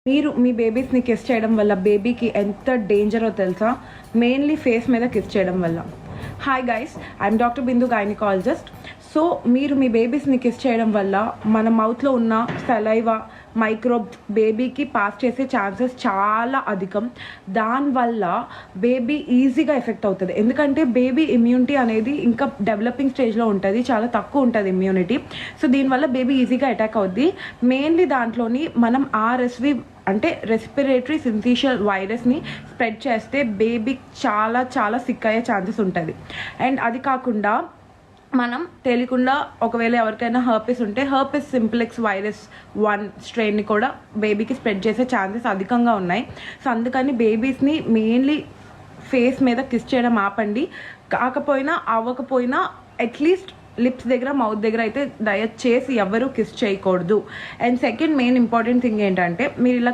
మీరు మీ బేబీస్ని కిస్ చేయడం వల్ల బేబీకి ఎంత డేంజరో తెలుసా? మెయిన్లీ ఫేస్ మీద కిస్ చేయడం వల్ల. Hi guys, I'm doctor Bindu, gynaecologist. So మీరు మీ బేబీస్ని కిస్ చేయడం వల్ల మన మౌత్లో ఉన్న సలైవా మైక్రోబ్స్ బేబీకి పాస్ చేసే ఛాన్సెస్ చాలా అధికం. దానివల్ల బేబీ ఈజీగా ఎఫెక్ట్ అవుతుంది. ఎందుకంటే బేబీ ఇమ్యూనిటీ అనేది ఇంకా డెవలపింగ్ స్టేజ్లో ఉంటుంది, చాలా తక్కువ ఉంటుంది ఇమ్యూనిటీ. సో దీనివల్ల బేబీ ఈజీగా అటాక్ అవుద్ది. మెయిన్లీ దాంట్లోని మనం ఆర్ఎస్వి అంటే రెస్పిరేటరీ సిన్సిషియల్ వైరస్ని స్ప్రెడ్ చేస్తే బేబీ చాలా చాలా సిక్ అయ్యే ఛాన్సెస్ ఉంటుంది. అండ్ అది కాకుండా మనం తెలియకుండా ఒకవేళ ఎవరికైనా హర్పిస్ ఉంటే హర్పిస్ సింప్లెక్స్ వైరస్ 1 స్ట్రెయిన్ని కూడా బేబీకి స్ప్రెడ్ చేసే ఛాన్సెస్ అధికంగా ఉన్నాయి. సో అందుకని బేబీస్ని మెయిన్లీ ఫేస్ మీద కిస్ చేయడం ఆపండి. కాకపోయినా అవ్వకపోయినా అట్లీస్ట్ లిప్స్ దగ్గర మౌత్ దగ్గర అయితే దయచేసి ఎవరు కిస్ చేయకూడదు. And second main important thing ఏంటంటే మీరు ఇలా